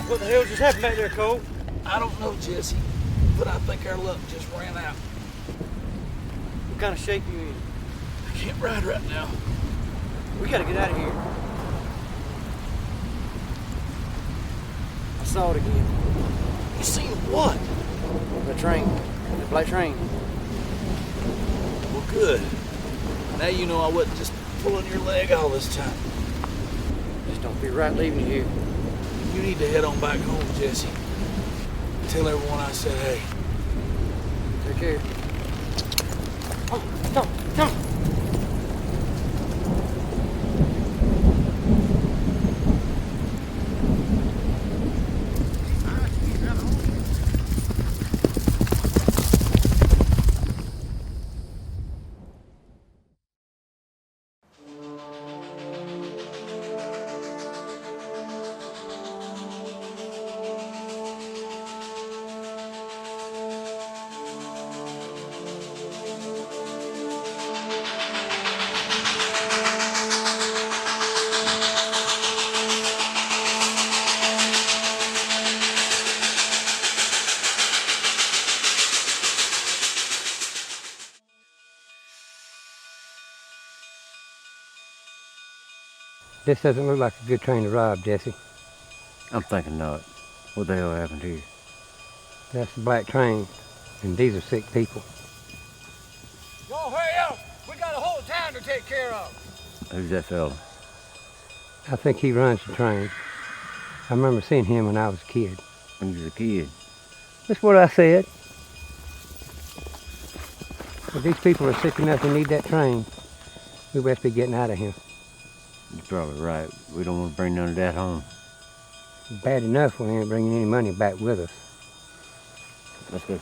What the hell just happened back there, Cole? I don't know, Jesse, but I think our luck just ran out. What kind of shape you in? I can't ride right now. We gotta get out of here. I saw it again. You seen what? The train. The black train. Well, good. Now you know I wasn't just pulling your leg all this time. Just don't feel right leaving you here. You need to head on back home, Jesse. Tell everyone I said hey. Take care. Oh, come. This doesn't look like a good train to rob, Jesse. I'm thinking not. What the hell happened here? That's the black train, and these are sick people. Y'all hurry up! We got a whole town to take care of. Who's that fella? I think he runs the train. I remember seeing him when I was a kid. When you was a kid? That's what I said. If these people are sick enough to need that train, we best be getting out of here. You're probably right. We don't want to bring none of that home. Bad enough we ain't bringing any money back with us. Let's go.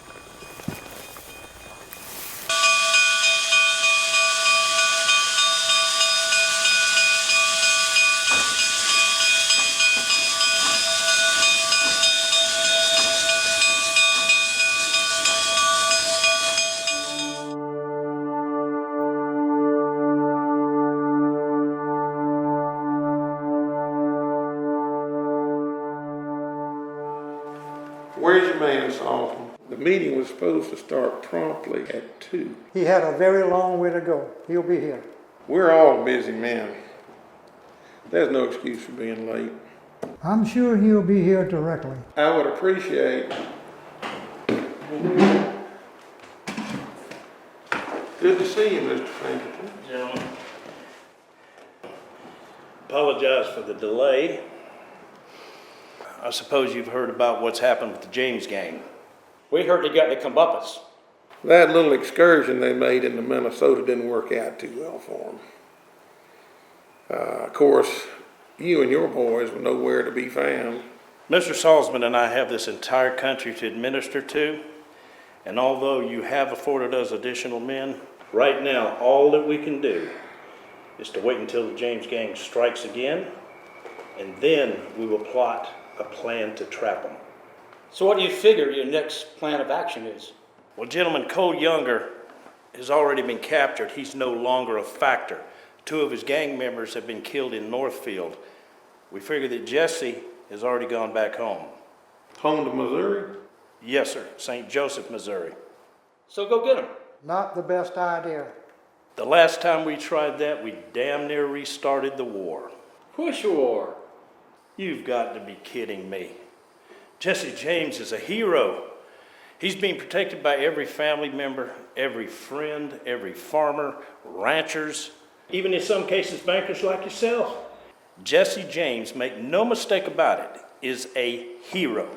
Where's your man, Saltman? The meeting was supposed to start promptly at 2. He had a very long way to go. He'll be here. We're all busy men. There's no excuse for being late. I'm sure he'll be here directly. I would appreciate... Good to see you, Mr. Pinkerton. Gentlemen, apologize for the delay. I suppose you've heard about what's happened with the James gang. We heard they got the comeuppance. That little excursion they made into Minnesota didn't work out too well for them. Of course, you and your boys were nowhere to be found. Mr. Salzman and I have this entire country to administer to, and although you have afforded us additional men, right now all that we can do is to wait until the James gang strikes again, and then we will plot a plan to trap them. So what do you figure your next plan of action is? Well, gentlemen, Cole Younger has already been captured. He's no longer a factor. 2 of his gang members have been killed in Northfield. We figure that Jesse has already gone back home. Home to Missouri? Yes, sir. St. Joseph, Missouri. So go get him. Not the best idea. The last time we tried that, we damn near restarted the war. Push war. You've got to be kidding me. Jesse James is a hero. He's being protected by every family member, every friend, every farmer, ranchers, even in some cases bankers like yourself. Jesse James, make no mistake about it, is a hero.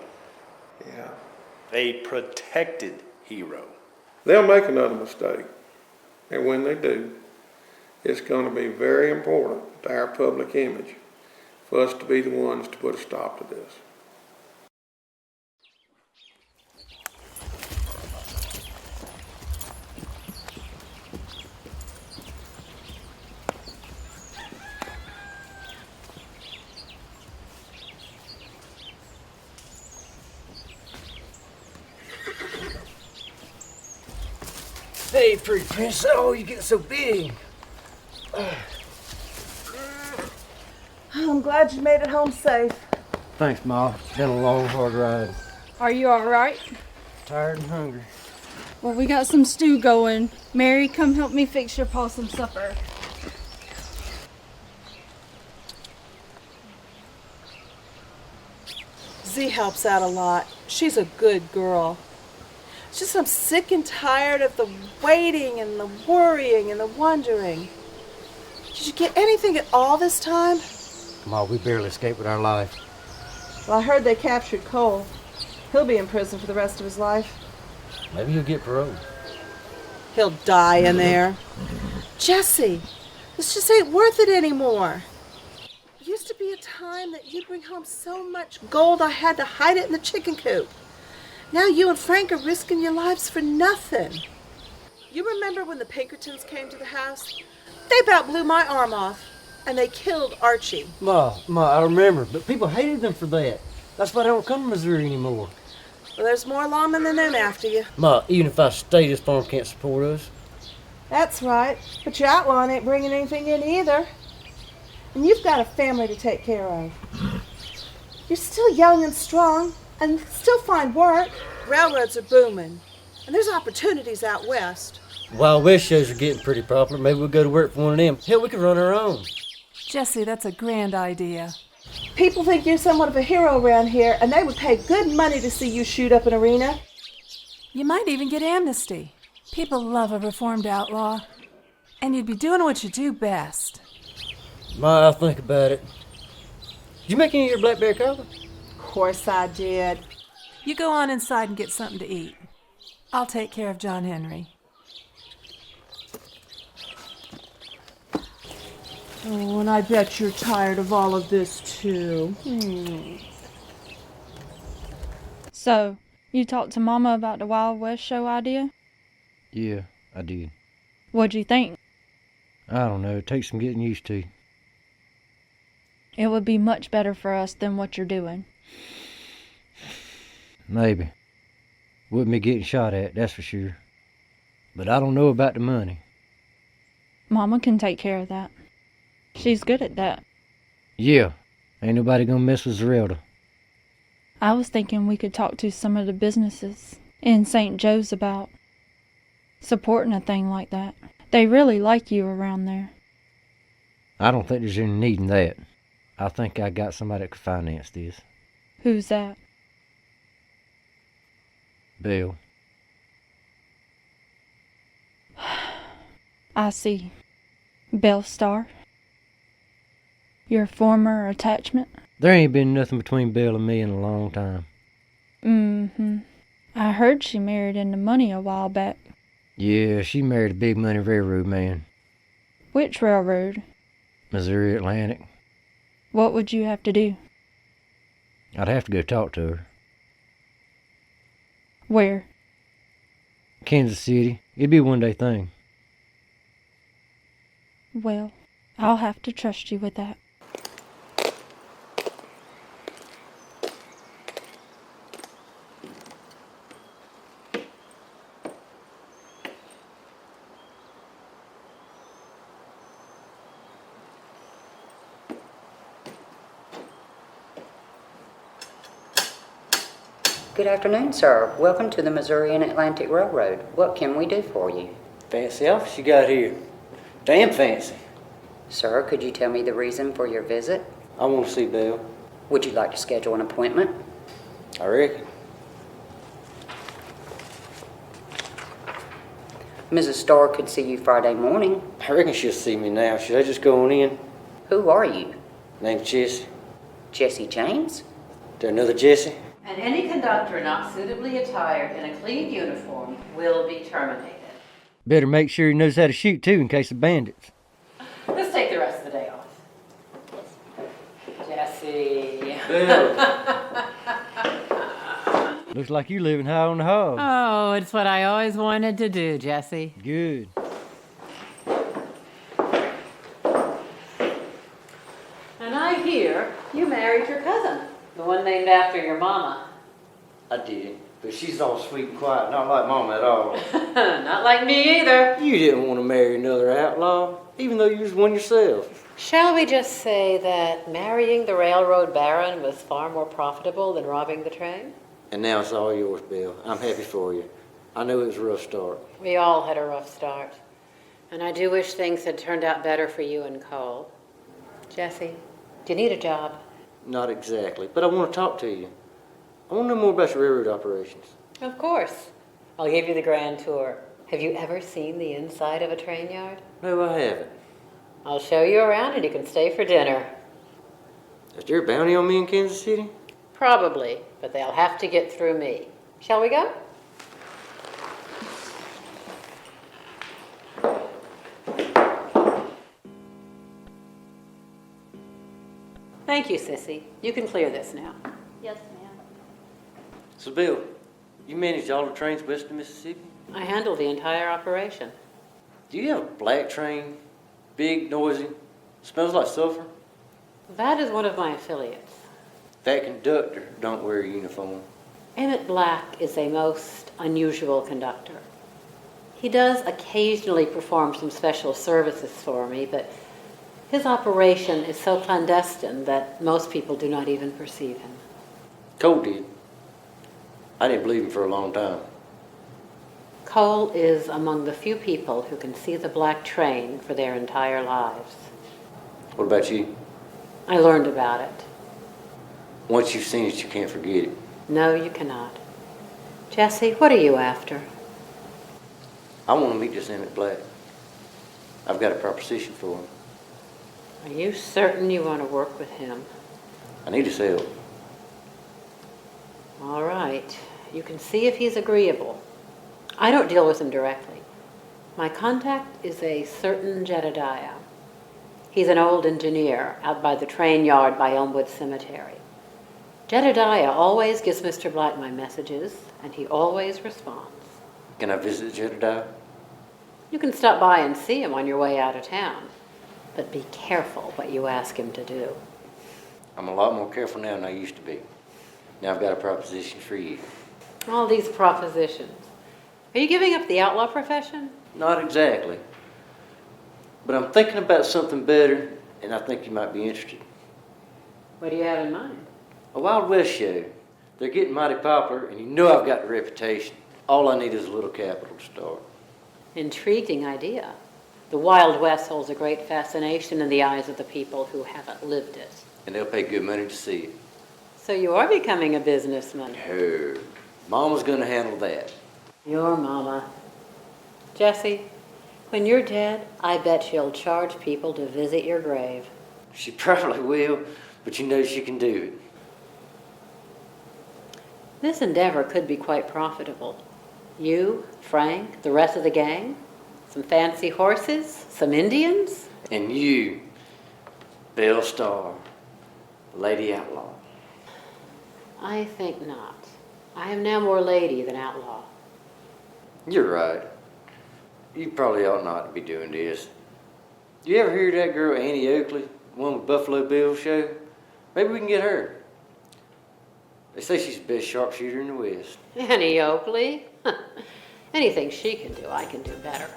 Yeah. A protected hero. They'll make another mistake. And when they do, it's going to be very important to our public image for us to be the ones to put a stop to this. Hey, pretty princess. Oh, you're getting so big. I'm glad you made it home safe. Thanks, Ma. It's been a long, hard ride. Are you all right? Tired and hungry. Well, we got some stew going. Mary, come help me fix your pa some supper. Z helps out a lot. She's a good girl. It's just I'm sick and tired of the waiting and the worrying and the wondering. Did you get anything at all this time? Ma, we barely escaped with our life. Well, I heard they captured Cole. He'll be in prison for the rest of his life. Maybe you'll get parole. He'll die in there. Jesse, this just ain't worth it anymore. Used to be a time that you'd bring home so much gold I had to hide it in the chicken coop. Now you and Frank are risking your lives for nothing. You remember when the Pinkertons came to the house? They about blew my arm off, and they killed Archie. Ma, I remember, but people hated them for that. That's why they don't come to Missouri anymore. Well, there's more lawmen than them after you. Ma, even if I stay, this farm can't support us. That's right, but your outlawing ain't bringing anything in either. And you've got a family to take care of. You're still young and strong, and still find work. Railroads are booming, and there's opportunities out west. Wild West shows are getting pretty popular. Maybe we'll go to work for one of them. Hell, we could run our own. Jesse, that's a grand idea. People think you're somewhat of a hero around here, and they would pay good money to see you shoot up an arena. You might even get amnesty. People love a reformed outlaw. And you'd be doing what you do best. Ma, I'll think about it. Did you make any of your blackberry cobbler? Of course I did. You go on inside and get something to eat. I'll take care of John Henry. Oh, and I bet you're tired of all of this, too. So, you talked to Mama about the Wild West show idea? Yeah, I did. What'd you think? I don't know. It takes some getting used to. It would be much better for us than what you're doing. Maybe. Wouldn't be getting shot at, that's for sure. But I don't know about the money. Mama can take care of that. She's good at that. Yeah. Ain't nobody gonna mess with Zerelda. I was thinking we could talk to some of the businesses in St. Joe's about supporting a thing like that. They really like you around there. I don't think there's any need in that. I think I got somebody that could finance this. Who's that? Bill. I see. Bellstar? Your former attachment? There ain't been nothing between Bill and me in a long time. Mm-hmm. I heard she married into money a while back. Yeah, she married a big money railroad man. Which railroad? Missouri Atlantic. What would you have to do? I'd have to go talk to her. Where? Kansas City. It'd be a one-day thing. Well, I'll have to trust you with that. Good afternoon, sir. Welcome to the Missouri and Atlantic Railroad. What can we do for you? Fancy office you got here. Damn fancy. Sir, could you tell me the reason for your visit? I want to see Bill. Would you like to schedule an appointment? I reckon. Mrs. Starr could see you Friday morning. I reckon she'll see me now. Should I just go on in? Who are you? Name's Jesse. Jesse James? There another Jesse? And any conductor not suitably attired in a clean uniform will be terminated. Better make sure he knows how to shoot, too, in case of bandits. Let's take the rest of the day off. Jesse. Bill. Looks like you living high on the hog. Oh, it's what I always wanted to do, Jesse. Good. And I hear you married your cousin, the one named after your mama. I did, but she's all sweet and quiet, not like Mama at all. Not like me either. You didn't want to marry another outlaw, even though you was one yourself. Shall we just say that marrying the railroad baron was far more profitable than robbing the train? And now it's all yours, Bill. I'm happy for you. I know it was a rough start. We all had a rough start. And I do wish things had turned out better for you and Cole. Jesse, do you need a job? Not exactly, but I want to talk to you. I want to know more about your railroad operations. Of course. I'll give you the grand tour. Have you ever seen the inside of a train yard? No, I haven't. I'll show you around and you can stay for dinner. Is there a bounty on me in Kansas City? Probably, but they'll have to get through me. Shall we go? Thank you, Sissy. You can clear this now. Yes, ma'am. So, Bill, you manage all the trains west of Mississippi? I handle the entire operation. Do you have a black train? Big, noisy, smells like sulfur? That is one of my affiliates. That conductor don't wear a uniform. Emmett Black is a most unusual conductor. He does occasionally perform some special services for me, but his operation is so clandestine that most people do not even perceive him. Cole did. I didn't believe him for a long time. Cole is among the few people who can see the black train for their entire lives. What about you? I learned about it. Once you've seen it, you can't forget it. No, you cannot. Jesse, what are you after? I want to meet this Emmett Black. I've got a proposition for him. Are you certain you want to work with him? I need his help. All right. You can see if he's agreeable. I don't deal with him directly. My contact is a certain Jezibell. He's an old engineer out by the train yard by Elmwood Cemetery. Jezibell always gives Mr. Black my messages, and he always responds. Can I visit Jezibell? You can stop by and see him on your way out of town, but be careful what you ask him to do. I'm a lot more careful now than I used to be. Now I've got a proposition for you. All these propositions. Are you giving up the outlaw profession? Not exactly. But I'm thinking about something better, and I think you might be interested. What do you have in mind? A Wild West show. They're getting mighty popular, and you know I've got the reputation. All I need is a little capital to start. Intriguing idea. The Wild West holds a great fascination in the eyes of the people who haven't lived it. And they'll pay good money to see it. So you are becoming a businessman. No. Mama's going to handle that. Your mama. Jesse, when you're dead, I bet she'll charge people to visit your grave. She probably will, but you know she can do it. This endeavor could be quite profitable. You, Frank, the rest of the gang, some fancy horses, some Indians. And you, Bill Starr, Lady Outlaw. I think not. I am now more lady than outlaw. You're right. You probably ought not to be doing this. You ever hear that girl Annie Oakley, the one with Buffalo Bill's show? Maybe we can get her. They say she's the best sharpshooter in the West. Annie Oakley? Anything she can do, I can do better.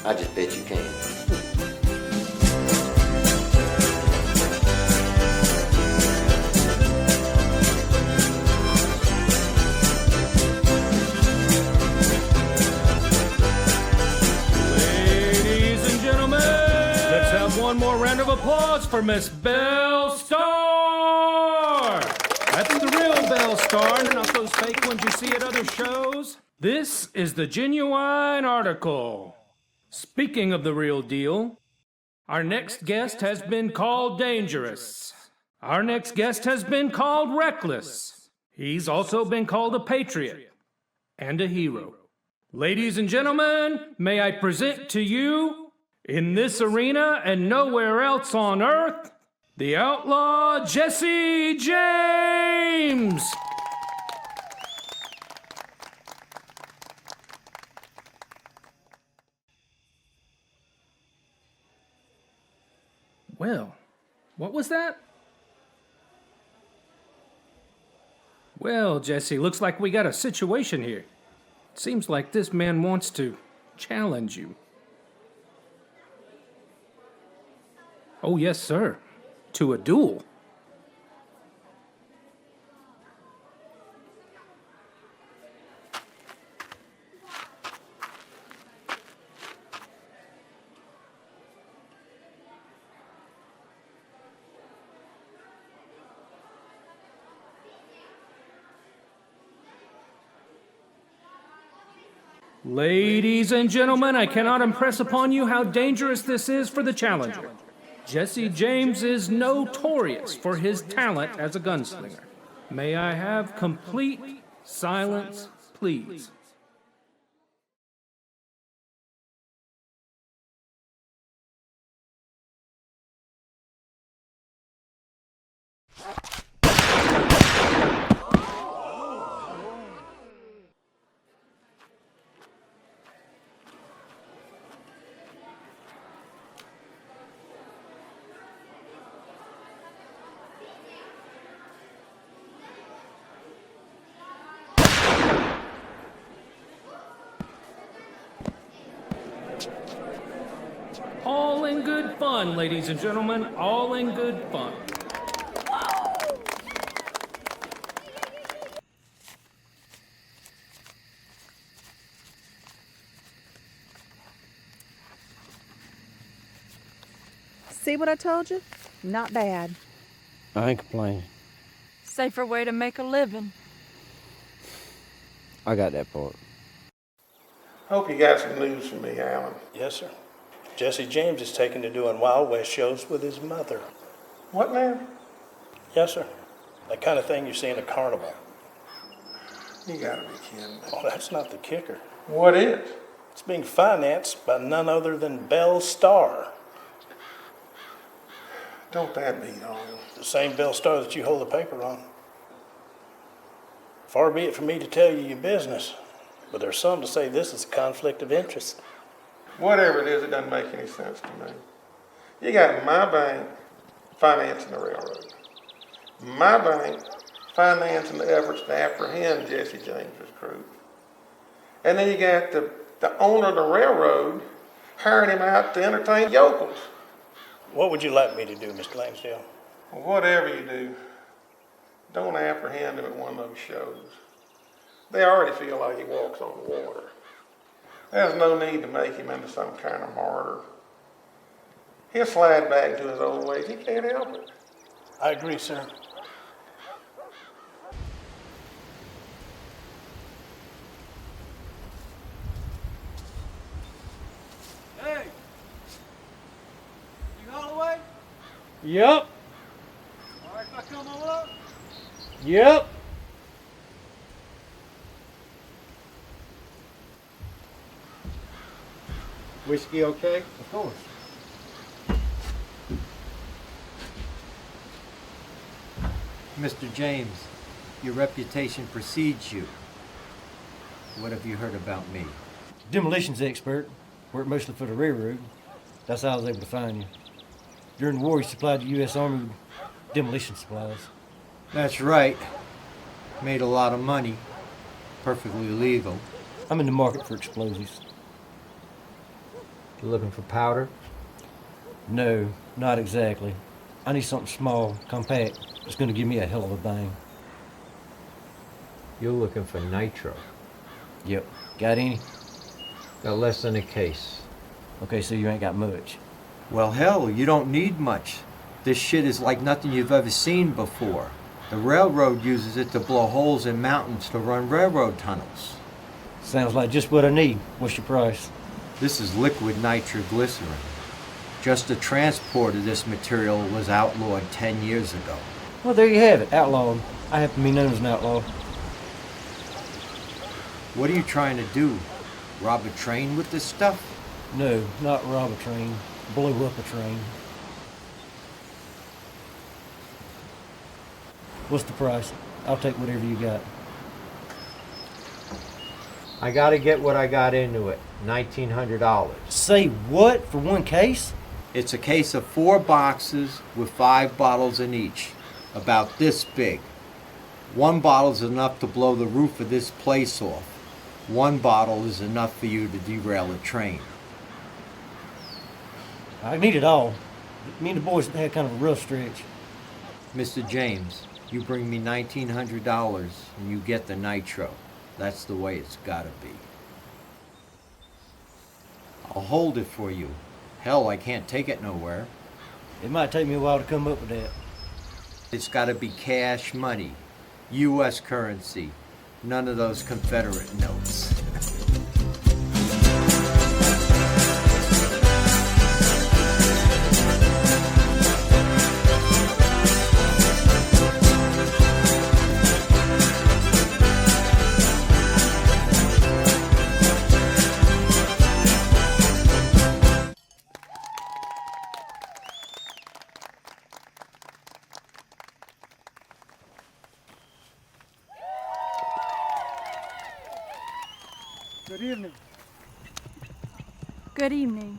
I just bet you can. One more round of applause for Miss Belle Starr! That's the real Belle Starr, not those fake ones you see at other shows. This is the genuine article. Speaking of the real deal, our next guest has been called dangerous. Our next guest has been called reckless. He's also been called a patriot and a hero. Ladies and gentlemen, may I present to you, in this arena and nowhere else on earth, the outlaw Jesse James! Well, what was that? Well, Jesse, looks like we got a situation here. Seems like this man wants to challenge you. Oh, yes, sir. To a duel. Ladies and gentlemen, I cannot impress upon you how dangerous this is for the challenger. Jesse James is notorious for his talent as a gunslinger. May I have complete silence, please? All in good fun, ladies and gentlemen, all in good fun. See what I told you? Not bad. I ain't complaining. Safer way to make a living. I got that part. Hope you got some news for me, Alan. Yes, sir. Jesse James is taken to doing Wild West shows with his mother. What now? Yes, sir. That kind of thing you see in a carnival. You gotta be kidding me. Oh, that's not the kicker. What is? It's being financed by none other than Belle Starr. Don't that beat on? The same Belle Starr that you hold the paper on. Far be it from me to tell you your business, but there's some to say this is a conflict of interest. Whatever it is, it doesn't make any sense to me. You got my bank financing the railroad. My bank financing the efforts to apprehend Jesse James's crew. And then you got the owner of the railroad hiring him out to entertain yokels. What would you like me to do, Mr. Langsdale? Whatever you do, don't apprehend him at one of those shows. They already feel like he walks on water. There's no need to make him into some kind of martyr. He'll slide back to his old ways. He can't help it. I agree, sir. Hey! You Holloway? Yep. All right, if I come on up? Yep. Whiskey okay? Of course. Mr. James, your reputation precedes you. What have you heard about me? Demolitions expert. Worked mostly for the railroad. That's how I was able to find you. During the war, you supplied the U.S. Army with demolition supplies. That's right. Made a lot of money. Perfectly legal. I'm in the market for explosives. You looking for powder? No, not exactly. I need something small, compact. It's going to give me a hell of a bang. You're looking for nitro. Yep. Got any? Got less than a case. Okay, so you ain't got much. Well, hell, you don't need much. This shit is like nothing you've ever seen before. The railroad uses it to blow holes in mountains to run railroad tunnels. Sounds like just what I need. What's your price? This is liquid nitroglycerin. Just the transport of this material was outlawed 10 years ago. Well, there you have it. Outlawed. I happen to be known as an outlaw. What are you trying to do? Rob a train with this stuff? No, not rob a train. Blow up a train. What's the price? I'll take whatever you got. I gotta get what I got into it. $1,900. Say what? For one case? It's a case of 4 boxes with 5 bottles in each. About this big. 1 bottle is enough to blow the roof of this place off. 1 bottle is enough for you to derail a train. I need it all. Me and the boys had kind of a rough stretch. Mr. James, you bring me $1,900 and you get the nitro. That's the way it's gotta be. I'll hold it for you. Hell, I can't take it nowhere. It might take me a while to come up with that. It's gotta be cash money. U.S. currency. None of those Confederate notes. Good evening. Good evening.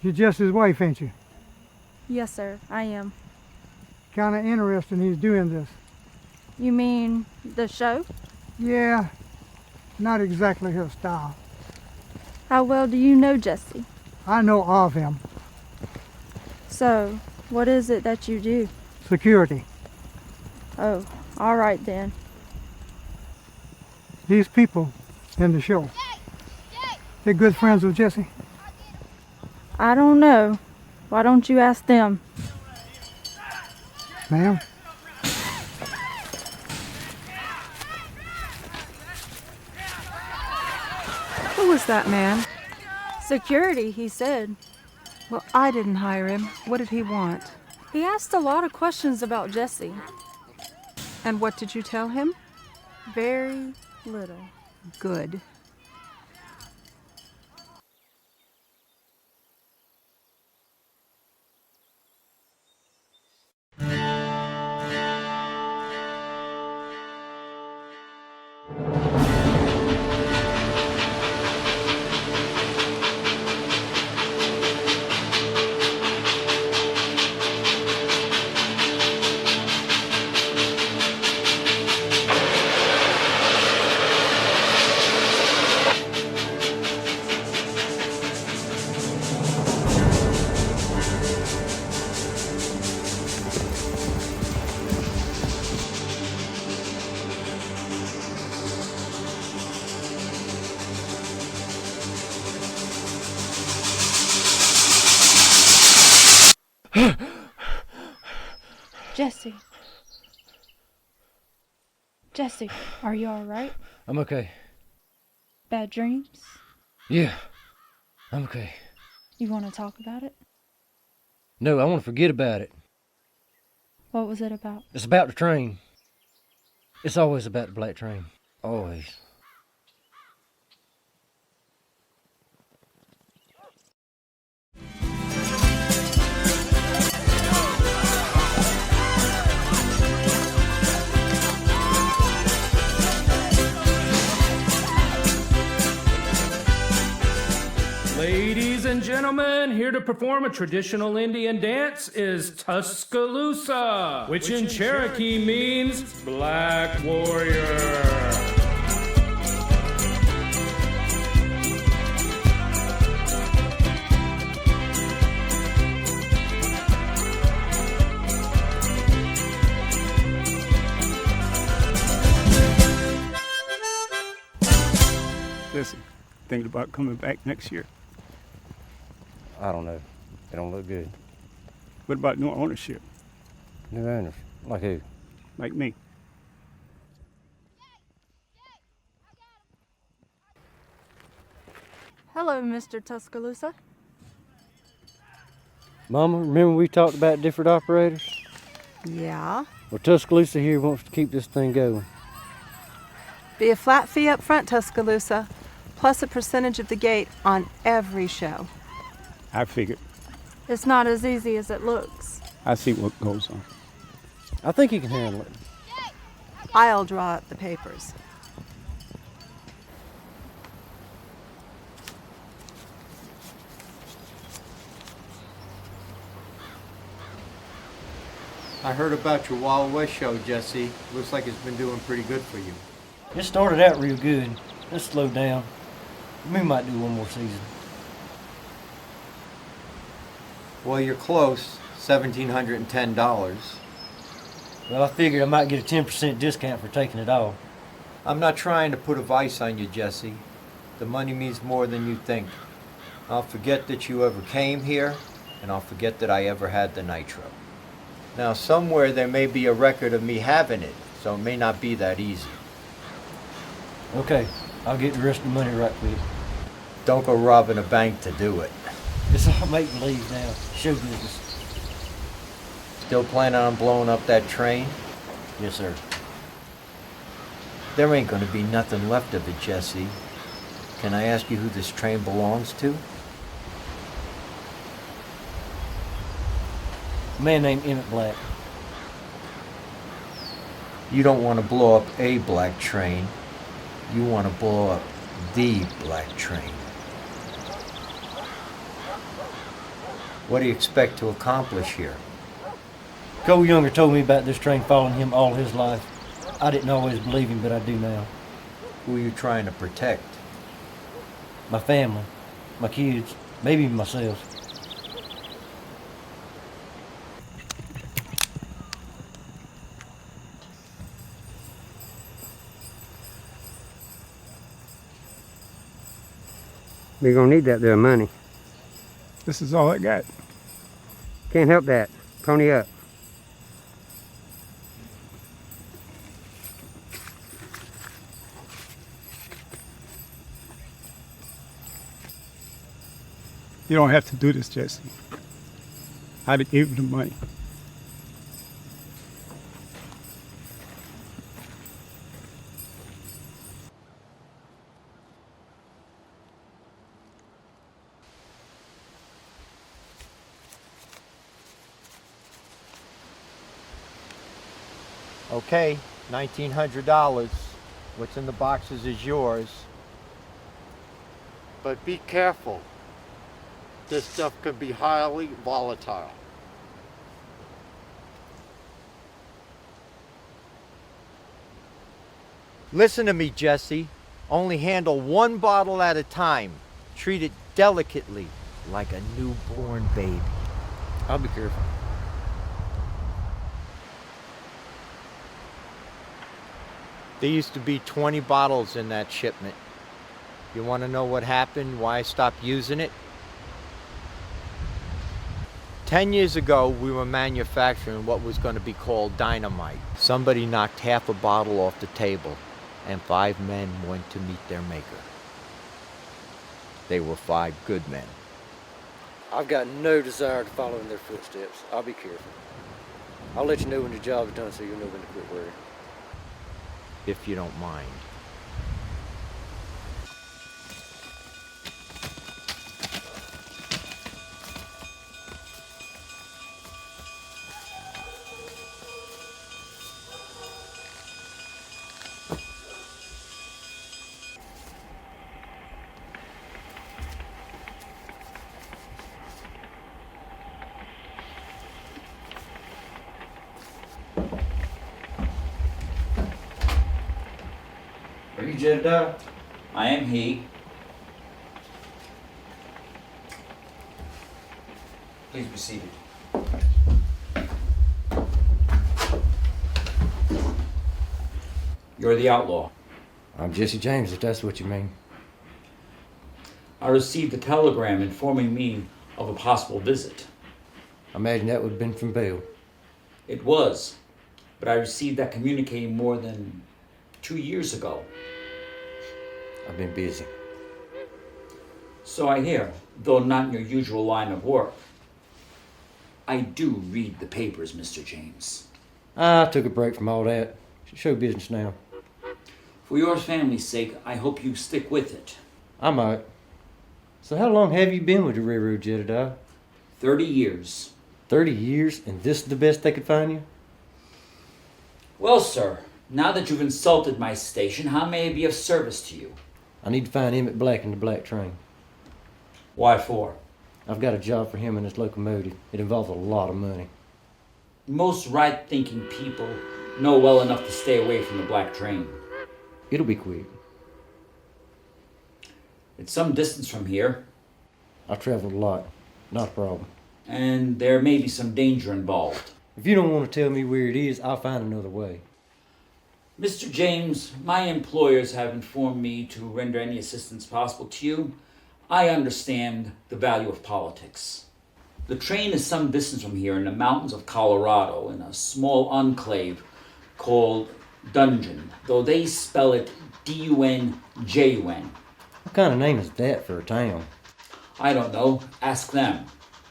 You're Jesse's wife, ain't you? Yes, sir, I am. Kind of interesting he's doing this. You mean the show? Yeah, not exactly her style. How well do you know Jesse? I know of him. So, what is it that you do? Security. Oh, all right then. These people in the show, they're good friends with Jesse. I don't know. Why don't you ask them? Ma'am? Who was that man? Security, he said. Well, I didn't hire him. What did he want? He asked a lot of questions about Jesse. And what did you tell him? Very little. Good. Jesse. Jesse, are you all right? I'm okay. Bad dreams? Yeah, I'm okay. You want to talk about it? No, I want to forget about it. What was it about? It's about the train. It's always about the black train. Always. Ladies and gentlemen, here to perform a traditional Indian dance is Tuscaloosa, which in Cherokee means Black Warrior. Listen, thinking about coming back next year. I don't know. They don't look good. What about new ownership? New owners? Like who? Like me. Hello, Mr. Tuscaloosa. Mama, remember we talked about different operators? Yeah. Well, Tuscaloosa here wants to keep this thing going. Be a flat fee up front, Tuscaloosa, plus a percentage of the gate on every show. I figured. It's not as easy as it looks. I see what goes on. I think he can handle it. I'll draw up the papers. I heard about your Wild West show, Jesse. Looks like it's been doing pretty good for you. It started out real good. Let's slow down. We might do one more season. Well, you're close. $1,710. Well, I figured I might get a 10% discount for taking it all. I'm not trying to put a vice on you, Jesse. The money means more than you think. I'll forget that you ever came here, and I'll forget that I ever had the nitro. Now, somewhere there may be a record of me having it, so it may not be that easy. Okay, I'll get the rest of the money right quick. Don't go robbing a bank to do it. It's all make-believe now. Show business. Still planning on blowing up that train? Yes, sir. There ain't gonna be nothing left of it, Jesse. Can I ask you who this train belongs to? A man named Emmett Black. You don't want to blow up a black train. You want to blow up the black train. What do you expect to accomplish here? Cole Younger told me about this train following him all his life. I didn't always believe him, but I do now. Who are you trying to protect? My family, my kids, maybe even myself. We're gonna need that there money. This is all I got. Can't help that. Pony up. You don't have to do this, Jesse. I'd have gave you the money. Okay, $1,900. What's in the boxes is yours. But be careful. This stuff could be highly volatile. Listen to me, Jesse. Only handle one bottle at a time. Treat it delicately, like a newborn baby. I'll be careful. There used to be 20 bottles in that shipment. You want to know what happened, why I stopped using it? 10 years ago, we were manufacturing what was going to be called dynamite. Somebody knocked half a bottle off the table, and 5 men went to meet their maker. They were 5 good men. I've got no desire to follow in their footsteps. I'll be careful. I'll let you know when the job's done so you'll know when to quit worrying. If you don't mind. Are you Jezibell? I am he. Please be seated. You're the outlaw. I'm Jesse James, if that's what you mean. I received a telegram informing me of a possible visit. I imagine that would have been from Bill. It was, but I received that communique more than 2 years ago. I've been busy. So I hear, though not in your usual line of work. I do read the papers, Mr. James. I took a break from all that. Show business now. For your family's sake, I hope you stick with it. I might. So how long have you been with the railroad, Jezibell? 30 years. 30 years, and this is the best they could find you? Well, sir, now that you've insulted my station, how may I be of service to you? I need to find Emmett Black in the black train. Why for? I've got a job for him in his locomotive. It involves a lot of money. Most right-thinking people know well enough to stay away from the black train. It'll be quick. It's some distance from here. I've traveled a lot. Not a problem. and there may be some danger involved. If you don't want to tell me where it is, I'll find another way. Mr. James, my employers have informed me to render any assistance possible to you. I understand the value of politics. The train is some distance from here in the mountains of Colorado in a small enclave called Dungeon, though they spell it D-U-N-J-U-N. What kind of name is that for a town? I don't know. Ask them.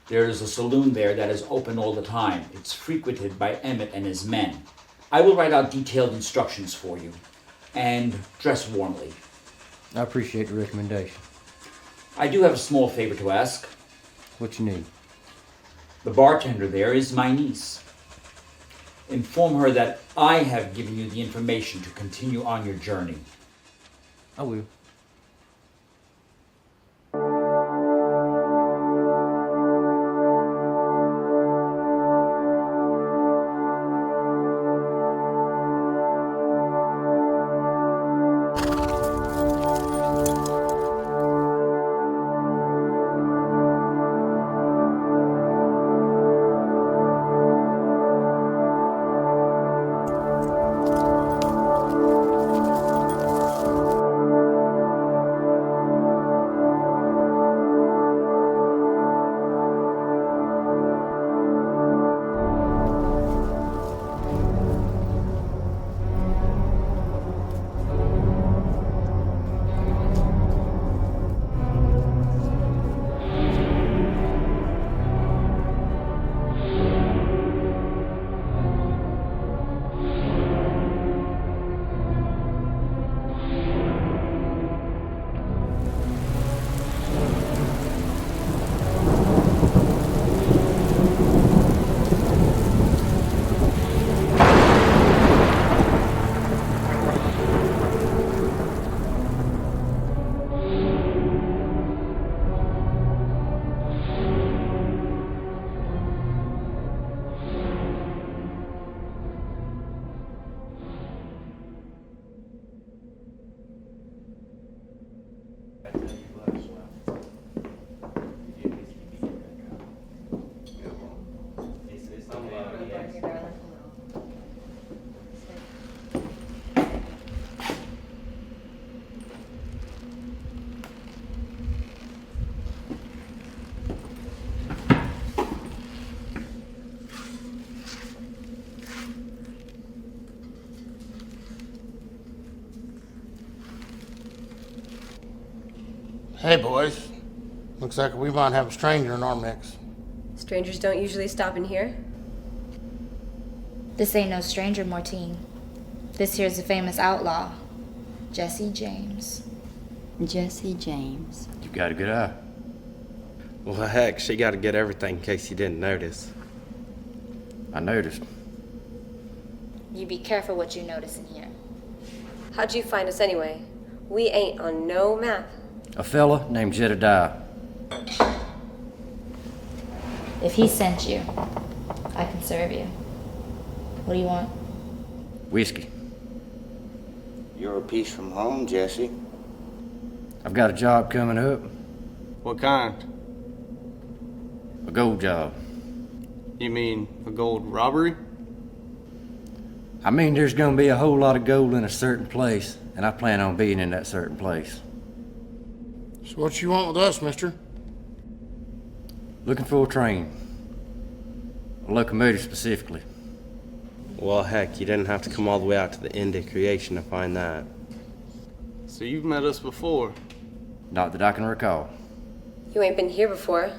There's a saloon there that is open all the time. It's frequented by Emmett and his men. I will write out detailed instructions for you. And dress warmly. I appreciate the recommendation. I do have a small favor to ask. What you need? The bartender there is my niece. Inform her that I have given you the information to continue on your journey. I will. Hey, boys. Looks like we might have a stranger in our mix. Strangers don't usually stop in here. This ain't no stranger, Mortine. This here's a famous outlaw, Jesse James. Jesse James. You got a good eye. Well, heck, she got to get everything in case you didn't notice. I noticed. You be careful what you notice in here. How'd you find us anyway? We ain't on no map. A fella named Jezibell. If he sent you, I can serve you. What do you want? Whiskey. You're a piece from home, Jesse. I've got a job coming up. What kind? A gold job. You mean a gold robbery? I mean, there's gonna be a whole lot of gold in a certain place, and I plan on being in that certain place. So what you want with us, mister? Looking for a train. A locomotive specifically. Well, heck, you didn't have to come all the way out to the end of creation to find that. So you've met us before? Not that I can recall. You ain't been here before.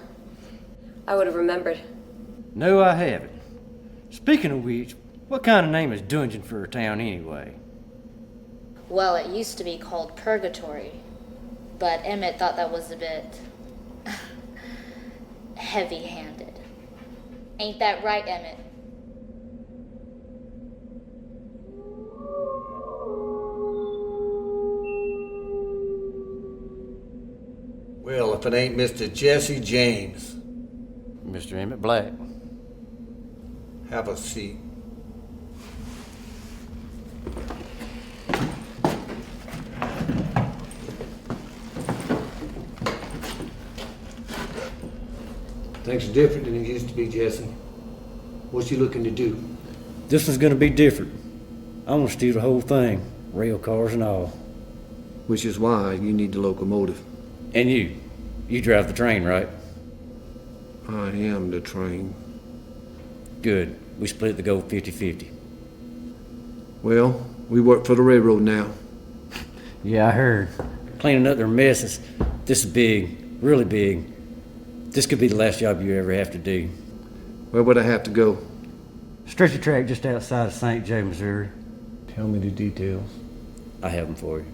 I would have remembered. No, I haven't. Speaking of which, what kind of name is Dungeon for a town anyway? Well, it used to be called Purgatory, but Emmett thought that was a bit heavy-handed. Ain't that right, Emmett? Well, if it ain't Mr. Jesse James. Mr. Emmett Black. Have a seat. Things are different than it used to be, Jesse. What you looking to do? This one's gonna be different. I want to steal the whole thing, rail cars and all. Which is why you need the locomotive. And you drive the train, right? I am the train. Good. We split the gold 50-50. Well, we work for the railroad now. Yeah, I heard. Cleaning up their messes. This is big, really big. This could be the last job you ever have to do. Where would I have to go? Stretcher track just outside of St. Joe, Missouri. Tell me the details. I have them for you.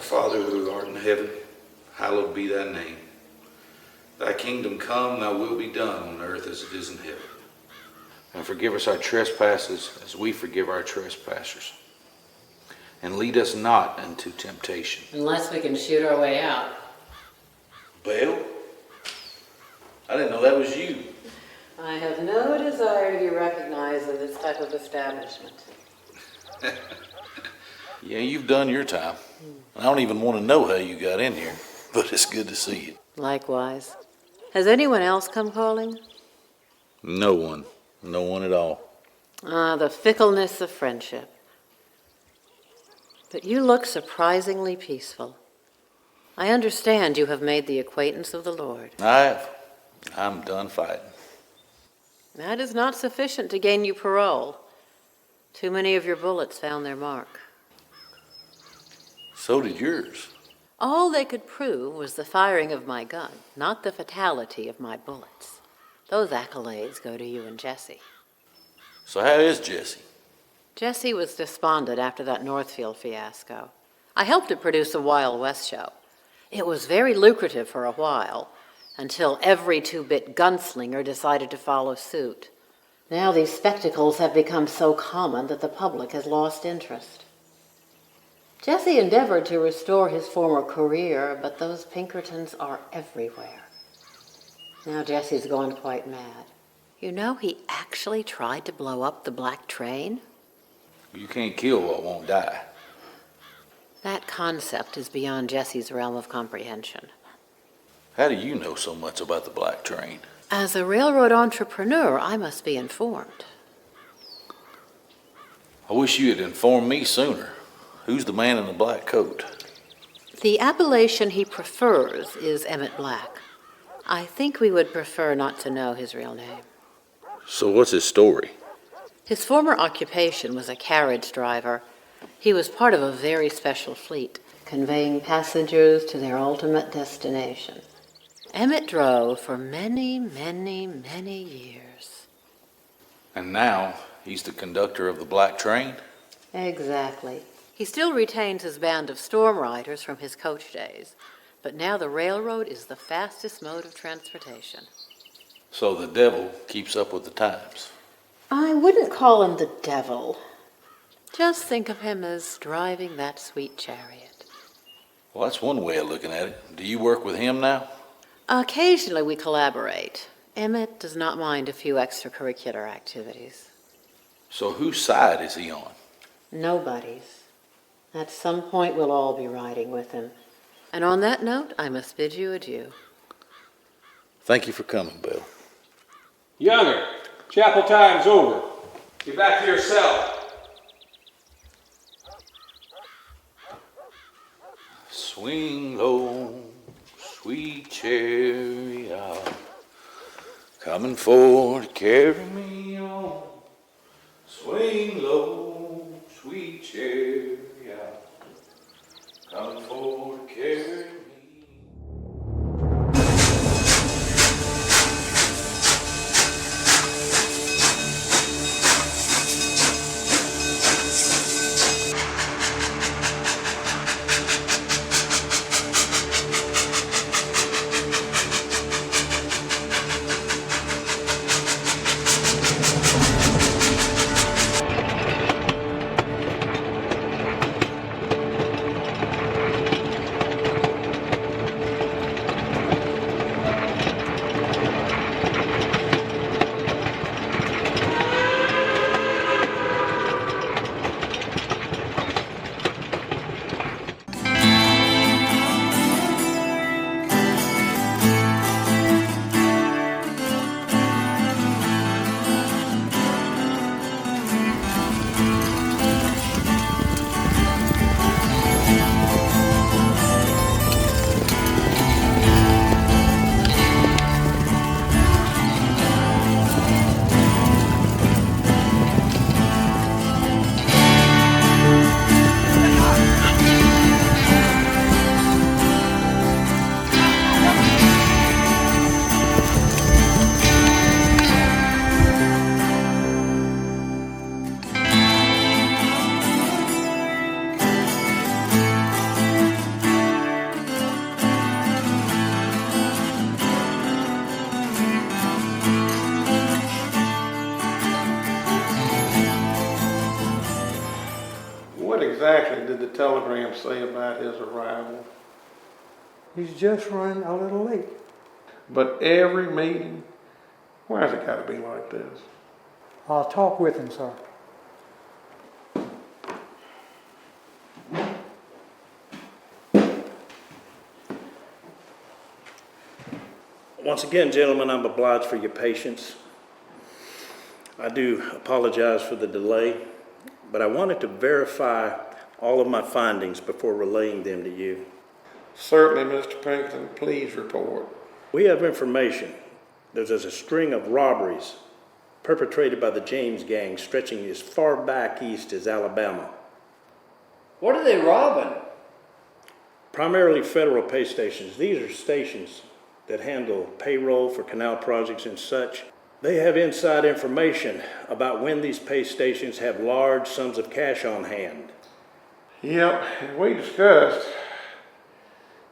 Father who art in heaven, hallowed be thy name. Thy kingdom come, thy will be done on earth as it is in heaven. And forgive us our trespasses as we forgive our trespassers. And lead us not into temptation. Unless we can shoot our way out. Belle? I didn't know that was you. I have no desire to be recognized in this type of establishment. Yeah, you've done your time. I don't even want to know how you got in here, but it's good to see you. Likewise. Has anyone else come calling? No one. No one at all. Ah, the fickleness of friendship. But you look surprisingly peaceful. I understand you have made the acquaintance of the Lord. I have. I'm done fighting. That is not sufficient to gain you parole. Too many of your bullets found their mark. So did yours. All they could prove was the firing of my gun, not the fatality of my bullets. Those accolades go to you and Jesse. So how is Jesse? Jesse was despondent after that Northfield fiasco. I helped it produce a Wild West show. It was very lucrative for a while, until every two-bit gunslinger decided to follow suit. Now these spectacles have become so common that the public has lost interest. Jesse endeavored to restore his former career, but those Pinkertons are everywhere. Now Jesse's gone quite mad. You know, he actually tried to blow up the black train? You can't kill what won't die. That concept is beyond Jesse's realm of comprehension. How do you know so much about the black train? As a railroad entrepreneur, I must be informed. I wish you had informed me sooner. Who's the man in the black coat? The appellation he prefers is Emmett Black. I think we would prefer not to know his real name. So what's his story? His former occupation was a carriage driver. He was part of a very special fleet, conveying passengers to their ultimate destination. Emmett drove for many, many, many years. And now he's the conductor of the black train? Exactly. He still retains his band of storm riders from his coach days, but now the railroad is the fastest mode of transportation. So the devil keeps up with the times. I wouldn't call him the devil. Just think of him as driving that sweet chariot. Well, that's one way of looking at it. Do you work with him now? Occasionally we collaborate. Emmett does not mind a few extracurricular activities. So whose side is he on? Nobody's. At some point we'll all be riding with him. And on that note, I must bid you adieu. Thank you for coming, Bill. Younger, chapel time's over. Get back to your cell. Swing low, sweet chariot, coming forward to carry me on. Swing low, sweet chariot, coming forward to carry me. What exactly did the telegram say about his arrival? He's just running a little late. But every meeting, why's it gotta be like this? I'll talk with him, sir. Once again, gentlemen, I'm obliged for your patience. I do apologize for the delay, but I wanted to verify all of my findings before relaying them to you. Certainly, Mr. Pinkerton. Please report. We have information that there's a string of robberies perpetrated by the James gang stretching as far back east as Alabama. What are they robbing? Primarily federal pay stations. These are stations that handle payroll for canal projects and such. They have inside information about when these pay stations have large sums of cash on hand. Yep, and we discussed,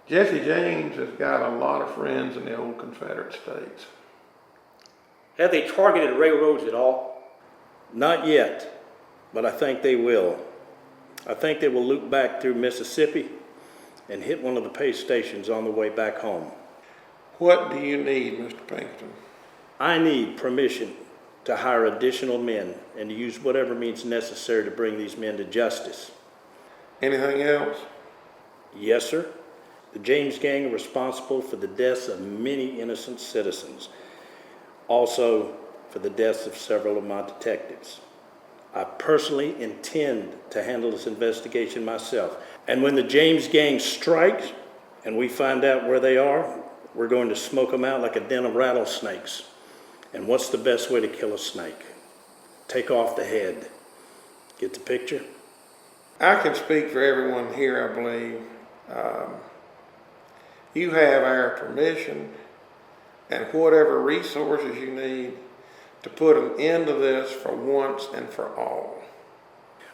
Jesse James has got a lot of friends in the old Confederate States. Have they targeted railroads at all? Not yet, but I think they will. I think they will loop back through Mississippi and hit one of the pay stations on the way back home. What do you need, Mr. Pinkerton? I need permission to hire additional men and to use whatever means necessary to bring these men to justice. Anything else? Yes, sir. The James gang are responsible for the deaths of many innocent citizens. Also, for the deaths of several of my detectives. I personally intend to handle this investigation myself. And when the James gang strikes and we find out where they are, we're going to smoke them out like a den of rattlesnakes. And what's the best way to kill a snake? Take off the head. Get the picture? I can speak for everyone here, I believe. You have our permission and whatever resources you need to put an end to this for once and for all.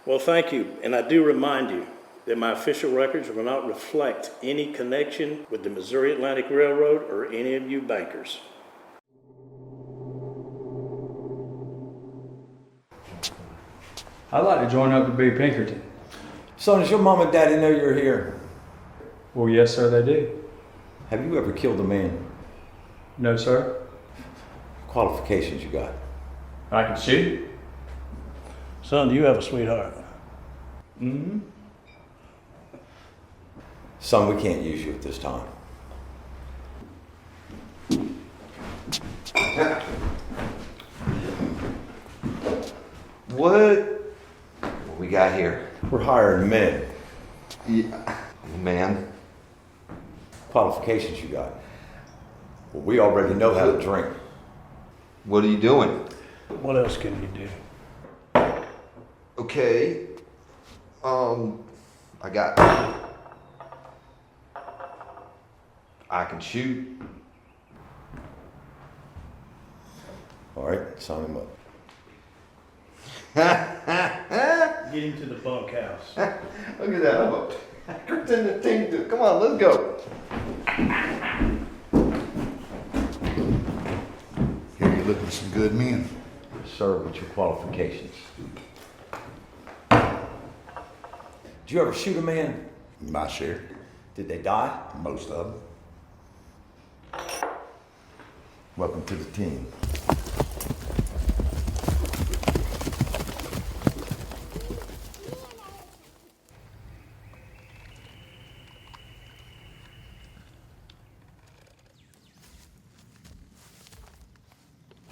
Well, thank you. And I do remind you that my official records will not reflect any connection with the Missouri Atlantic Railroad or any of you bankers. I'd like to join up to be Pinkerton. Son, does your mom and daddy know you're here? Well, yes, sir, they do. Have you ever killed a man? No, sir. Qualifications you got? I can shoot. Son, do you have a sweetheart? Mm-hmm. Son, we can't use you at this time. What we got here? We're hiring men. Yeah. Man. Qualifications you got? Well, we already know how to drink. What are you doing? What else can you do? Okay. I can shoot. All right, sign him up. Get him to the bunkhouse. Look at that. I'm a Pinkerton the team. Come on, let's go. Here you're looking for some good men. Sir, what's your qualifications? Did you ever shoot a man? My share. Did they die? Most of them. Welcome to the team.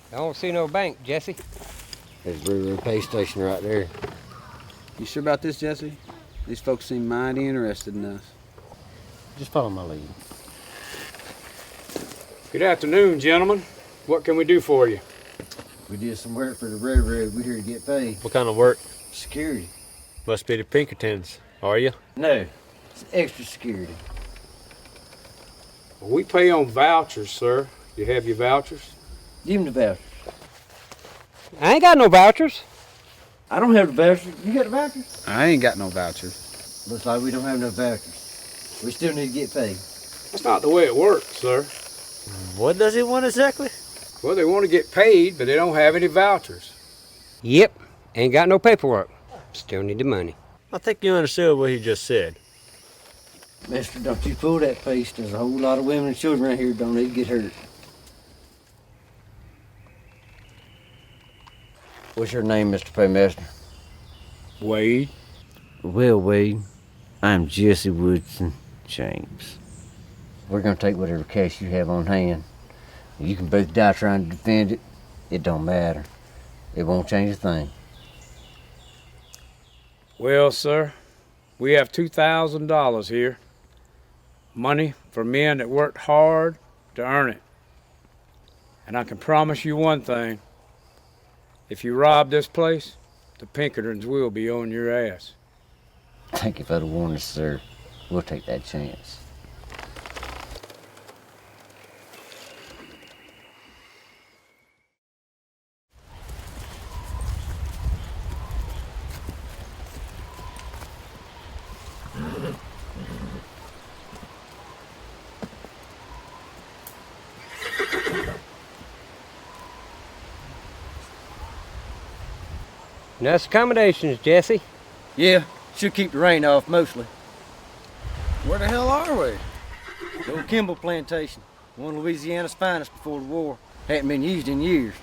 I don't see no bank, Jesse. There's a railroad pay station right there. You sure about this, Jesse? These folks seem mighty interested in us. Just follow my lead. Good afternoon, gentlemen. What can we do for you? We did some work for the railroad. We're here to get paid. What kind of work? Security. Must be the Pinkertons, are you? No, it's extra security. We pay on vouchers, sir. You have your vouchers? Give them the vouchers. I ain't got no vouchers. I don't have the vouchers. You got the vouchers? I ain't got no voucher. Looks like we don't have no vouchers. We still need to get paid. That's not the way it works, sir. What does he want exactly? Well, they want to get paid, but they don't have any vouchers. Yep, ain't got no paperwork. Still need the money. I think you understood what he just said. Mister, don't you pull that face. There's a whole lot of women and children around here don't need to get hurt. What's your name, Mr. Paymaster? Wade. Well, Wade, I'm Jesse Woodson James. We're gonna take whatever cash you have on hand. You can both die trying to defend it. It don't matter. It won't change a thing. Well, sir, we have $2,000 here. Money for men that worked hard to earn it. And I can promise you one thing. If you rob this place, the Pinkertons will be on your ass. Thank you for the warning, sir. We'll take that chance. Nice accommodations, Jesse. Yeah, should keep the rain off mostly. Where the hell are we? The old Kimball plantation, one of Louisiana's finest before the war. Hadn't been used in years.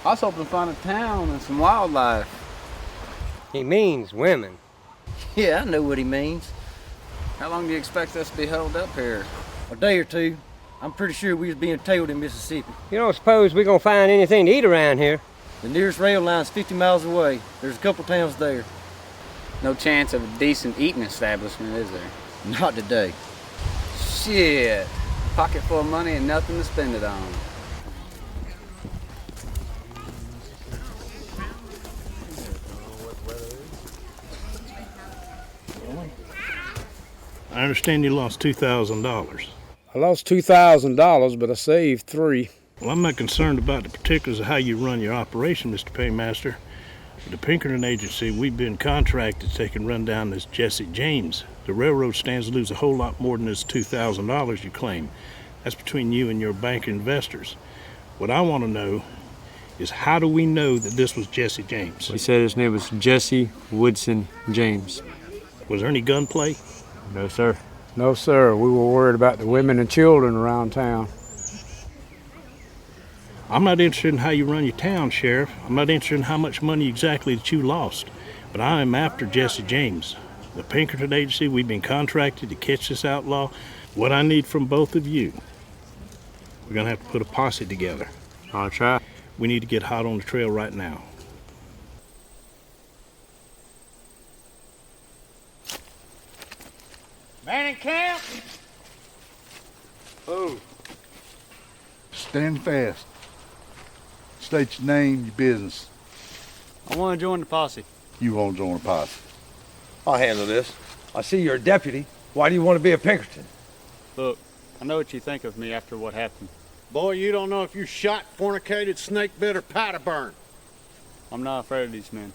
I was hoping to find a town and some wildlife. He means women. Yeah, I know what he means. How long do you expect us to be held up here? A day or two. I'm pretty sure we was being tailed in Mississippi. You don't suppose we're gonna find anything to eat around here? The nearest rail line's 50 miles away. There's a couple towns there. No chance of a decent eating establishment, is there? Not today. Shit. Pocket full of money and nothing to spend it on. I understand you lost $2,000. I lost $2,000, but I saved $3,000. Well, I'm not concerned about the particulars of how you run your operation, Mr. Paymaster. The Pinkerton agency, we've been contracted to take and run down this Jesse James. The railroad stands to lose a whole lot more than this $2,000 you claim. That's between you and your bank investors. What I want to know is how do we know that this was Jesse James? He said his name was Jesse Woodson James. Was there any gunplay? No, sir. No, sir. We were worried about the women and children around town. I'm not interested in how you run your town, Sheriff. I'm not interested in how much money exactly that you lost. But I am after Jesse James. The Pinkerton agency, we've been contracted to catch this outlaw. What I need from both of you, we're gonna have to put a posse together. I'll try. We need to get hot on the trail right now. Man in camp? Oh. Stand fast. State your name, your business. I want to join the posse. You won't join a posse. I'll handle this. I see you're a deputy. Why do you want to be a Pinkerton? Look, I know what you think of me after what happened. Boy, you don't know if you shot, fornicated, snake bit, or powder burn. I'm not afraid of these men.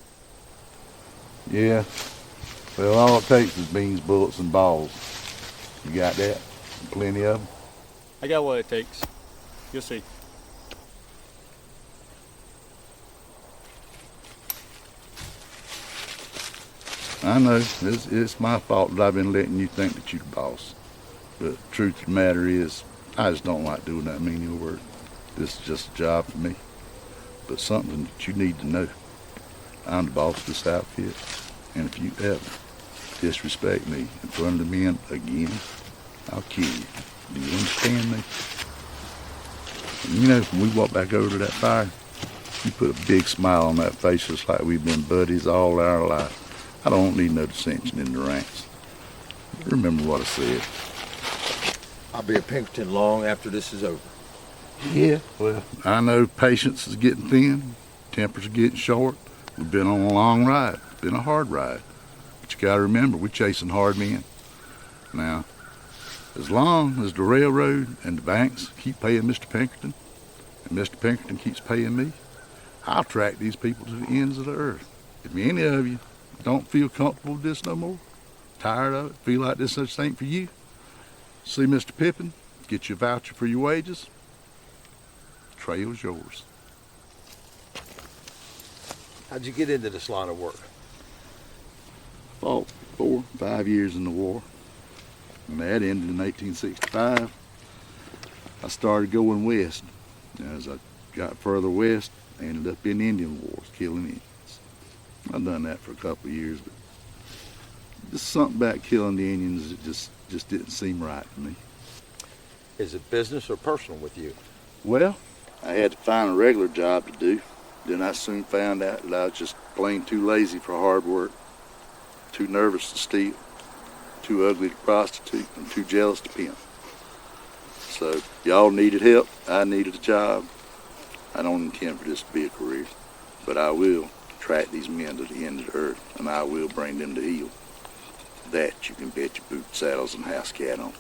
Yeah. Well, all it takes is beans, bullets, and balls. You got that? Plenty of them? I got what it takes. You'll see. I know. It's my fault that I've been letting you think that you're the boss. But the truth of the matter is, I just don't like doing that menial work. This is just a job for me. But something that you need to know. I'm the boss of this outfit. And if you ever disrespect me in front of the men again, I'll kill you. Do you understand me? And you know, when we walk back over to that fire, you put a big smile on that face just like we've been buddies all our life. I don't need no dissension in the ranks. Remember what I said. I'll be a Pinkerton long after this is over. Yeah, well, I know patience is getting thin, tempers are getting short. We've been on a long ride. It's been a hard ride. But you gotta remember, we're chasing hard men. Now, as long as the railroad and the banks keep paying Mr. Pinkerton, and Mr. Pinkerton keeps paying me, I'll track these people to the ends of the earth. If any of you don't feel comfortable with this no more, tired of it, feel like this such thing for you, see Mr. Pippin, get you a voucher for your wages, trail's yours. How'd you get into this line of work? Fought 4 or 5 years in the war, and that ended in 1865. I started going west. As I got further west, I ended up in Indian wars, killing Indians. I've done that for a couple of years, but just something about killing the Indians that just didn't seem right to me. Is it business or personal with you? Well, I had to find a regular job to do. Then I soon found out that I was just plain too lazy for hard work, too nervous to steal, too ugly to prostitute, and too jealous to pimp. So y'all needed help, I needed a job. I don't intend for this to be a career, but I will track these men to the end of the earth, and I will bring them to heel. That you can bet your boot saddles and house cat on.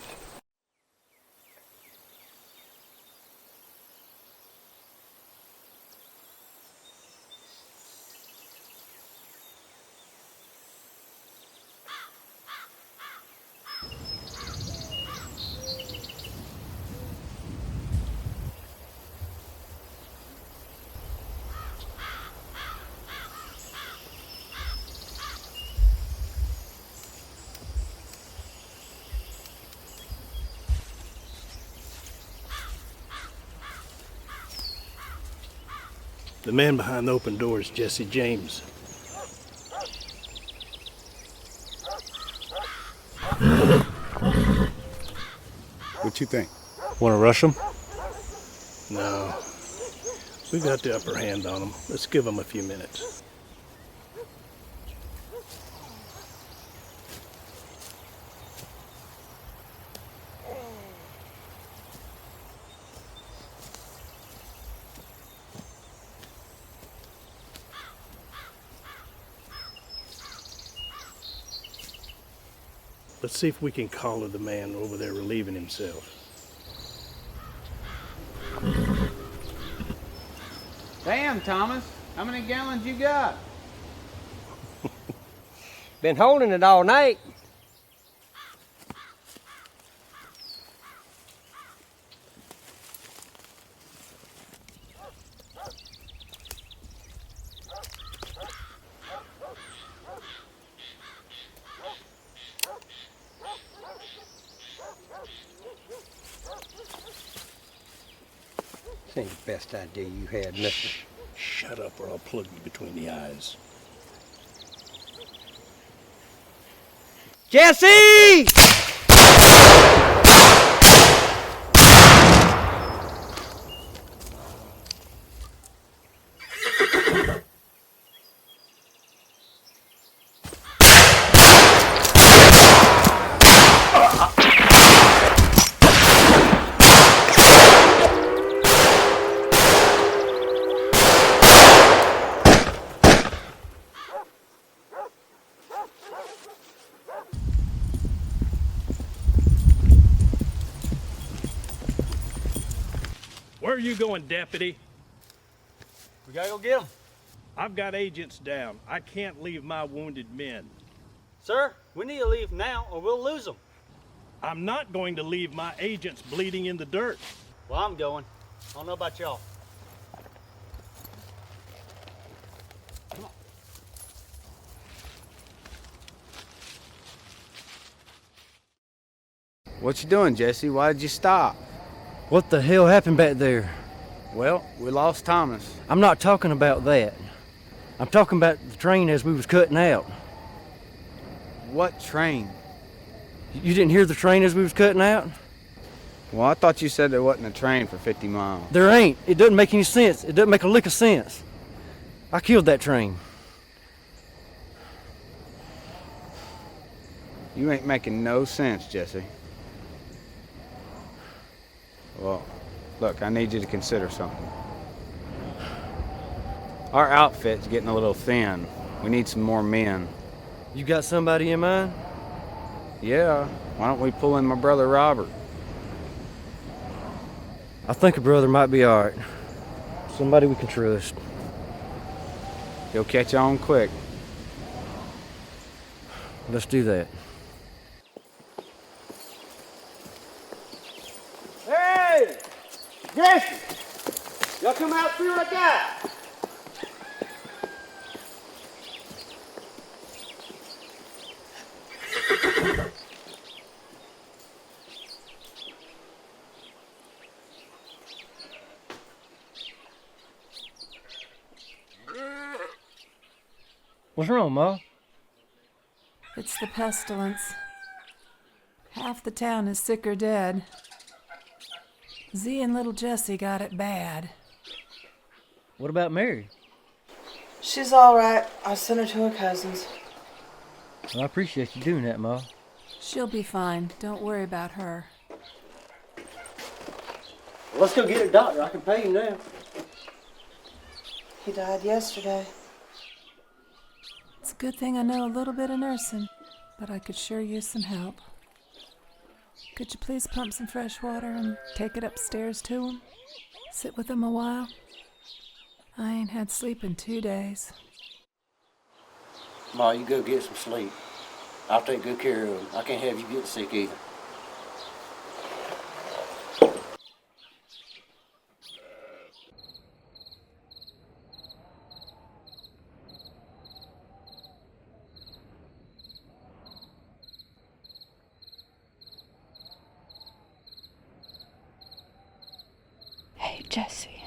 The man behind the open door is Jesse James. What you think? Want to rush him? No. We got the upper hand on him. Let's give him a few minutes. Let's see if we can collar the man over there relieving himself. Damn, Thomas. How many gallons you got? Been holding it all night. This ain't the best idea you had, mister. Shut up or I'll plug you between the eyes. Jesse! Where are you going, deputy? We gotta go get him. I've got agents down. I can't leave my wounded men. Sir, we need to leave now or we'll lose them. I'm not going to leave my agents bleeding in the dirt. Well, I'm going. I don't know about y'all. What you doing, Jesse? Why did you stop? What the hell happened back there? Well, we lost Thomas. I'm not talking about that. I'm talking about the train as we was cutting out. What train? You didn't hear the train as we was cutting out? Well, I thought you said there wasn't a train for 50 miles. There ain't. It doesn't make any sense. It doesn't make a lick of sense. I killed that train. You ain't making no sense, Jesse. Well, look, I need you to consider something. Our outfit's getting a little thin. We need some more men. You got somebody in mind? Yeah. Why don't we pull in my brother Robert? I think a brother might be all right. Somebody we can trust. He'll catch on quick. Let's do that. Hey! Jesse! Y'all come out through what I got. What's wrong, Ma? It's the pestilence. Half the town is sick or dead. Z and little Jessie got it bad. What about Mary? She's all right. I sent her to her cousin's. Well, I appreciate you doing that, Ma. She'll be fine. Don't worry about her. Well, let's go get a doctor. I can pay him now. He died yesterday. It's a good thing I know a little bit of nursing, but I could sure use some help. Could you please pump some fresh water and take it upstairs to him? Sit with him a while? I ain't had sleep in 2 days. Ma, you go get some sleep. I'll take good care of him. I can't have you get sick either. Hey, Jesse.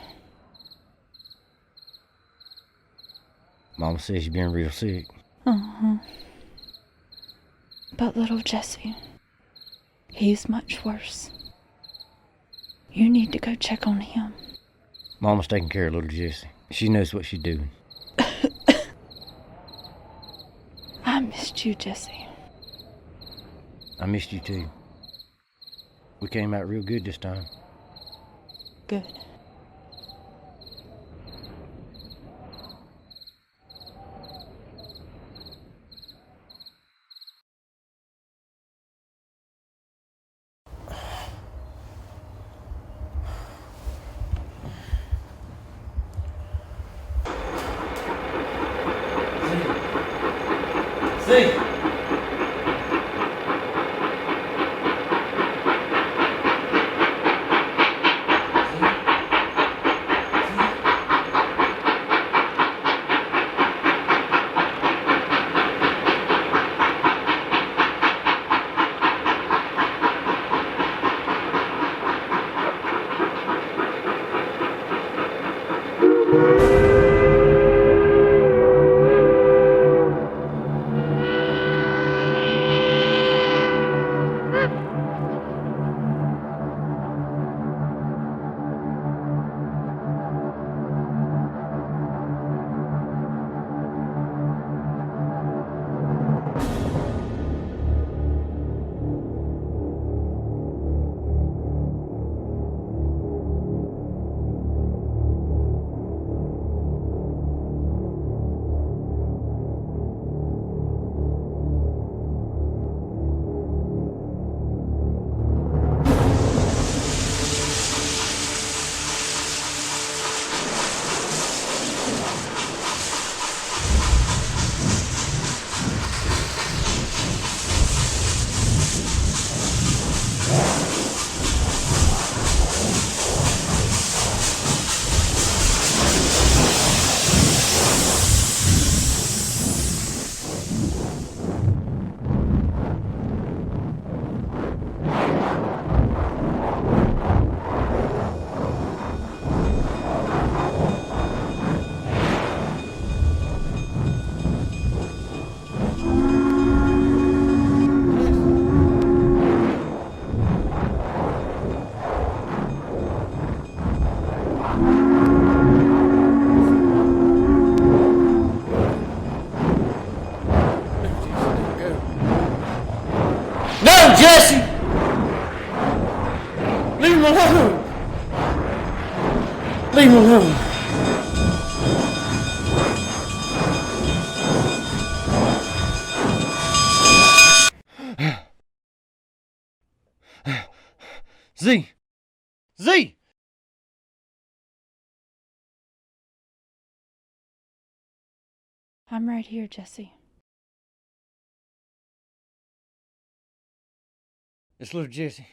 Mama says you've been real sick. Uh-huh. But little Jesse, he's much worse. You need to go check on him. Mama's taking care of little Jesse. She knows what she's doing. I missed you, Jesse. I missed you too. We came out real good this time. Good. See? No, Jesse! Leave him alone! Leave him alone. Z! Z! I'm right here, Jesse. It's little Jesse.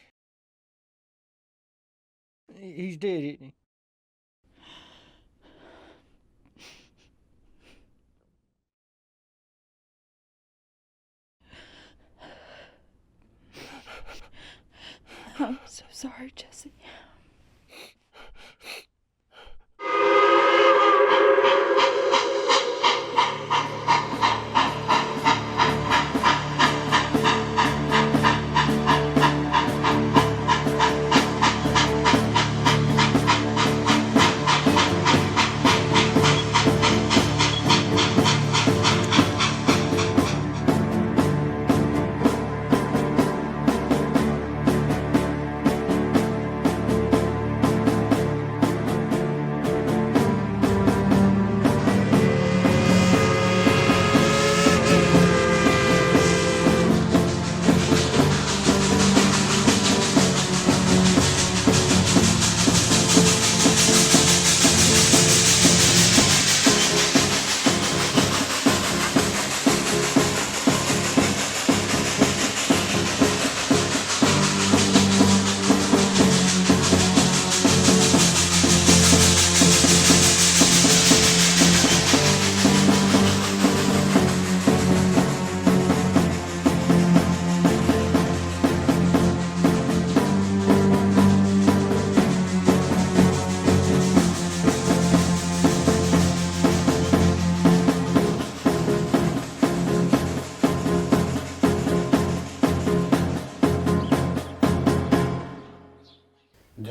He's dead, isn't he? I'm so sorry, Jesse.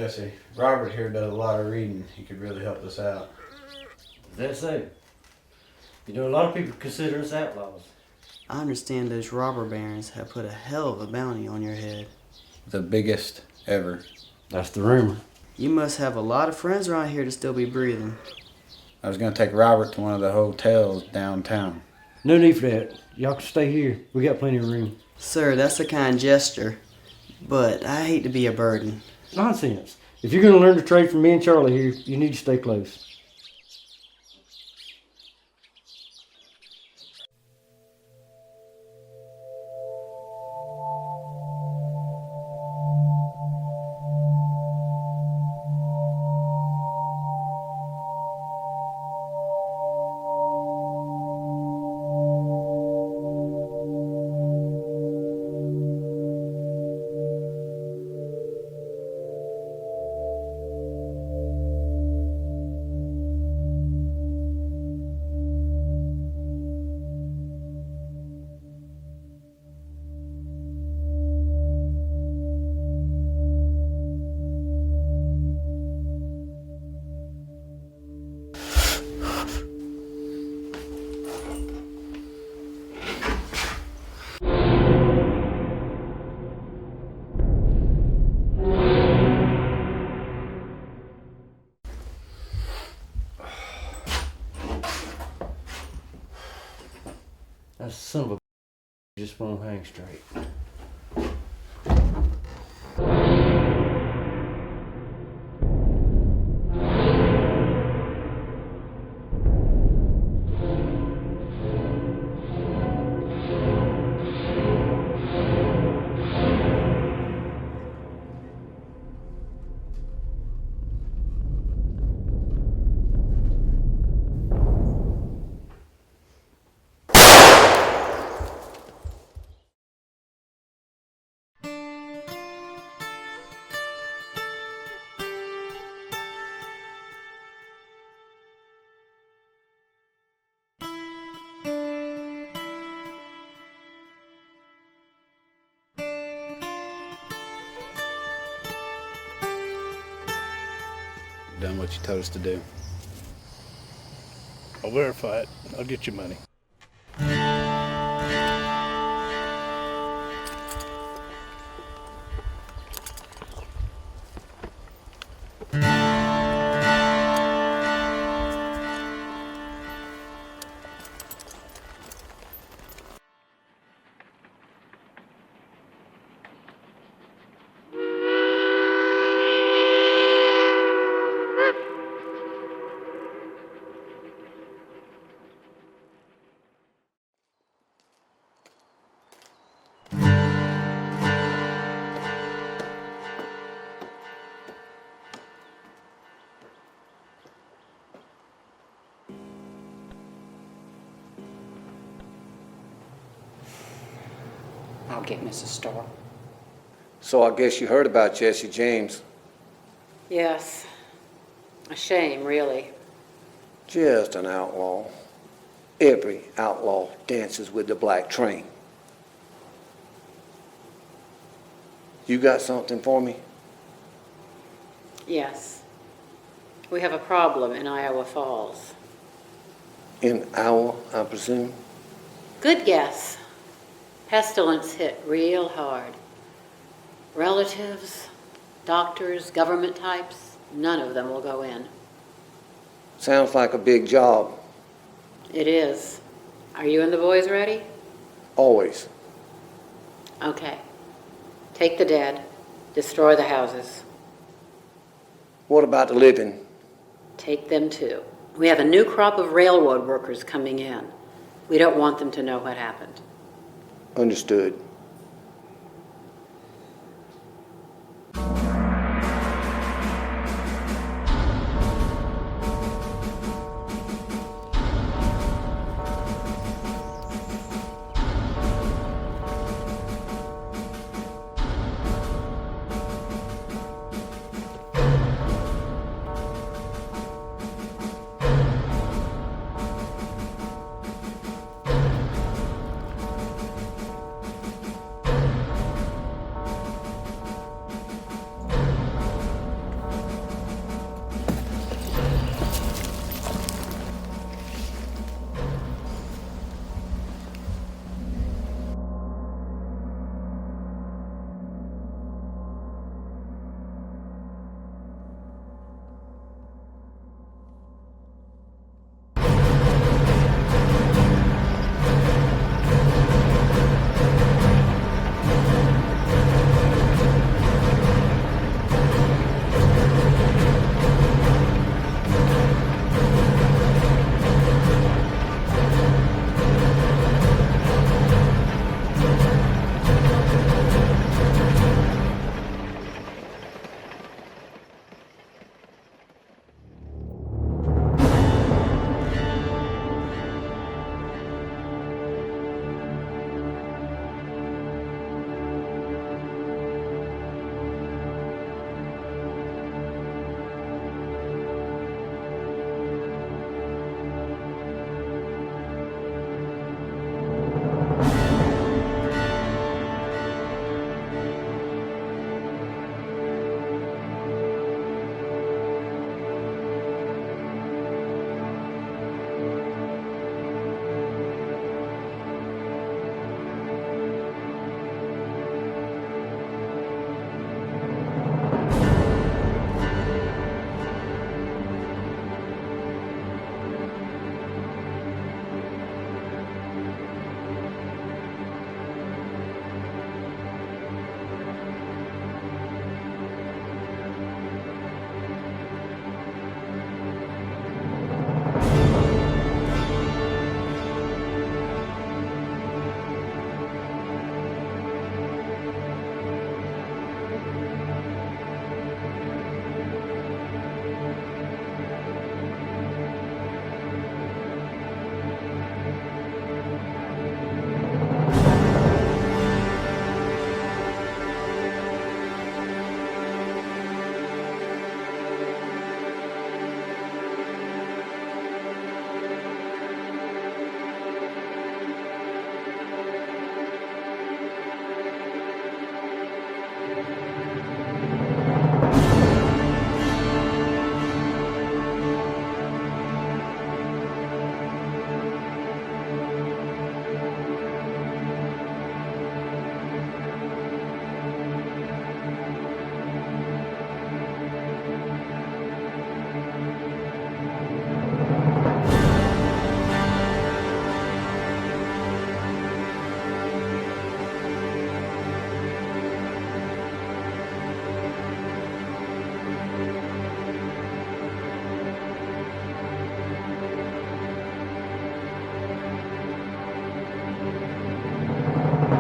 Jesse. Robert here does a lot of reading. He could really help us out. Is that so? You know, a lot of people consider us outlaws. I understand those robber barons have put a hell of a bounty on your head. The biggest ever. That's the rumor. You must have a lot of friends around here to still be breathing. I was going to take Robert to one of the hotels downtown. No need for that. Y'all can stay here. We got plenty of room. Sir, that's a kind gesture, but I hate to be a burden. Nonsense. If you're going to learn to trade from me and Charlie here, you need to stay close. That son of a just won't hang straight. Done what you told us to do. I'll verify it. I'll get you money. I'll get Mrs. Starr. So I guess you heard about Jesse James. Yes. A shame, really. Just an outlaw. Every outlaw dances with the black train. You got something for me? Yes. We have a problem in Iowa Falls. In Iowa, I presume? Good guess. Pestilence hit real hard. Relatives, doctors, government types, none of them will go in. Sounds like a big job. It is. Are you and the boys ready? Always. Okay. Take the dead. Destroy the houses. What about the living? Take them too. We have a new crop of railroad workers coming in. We don't want them to know what happened. Understood.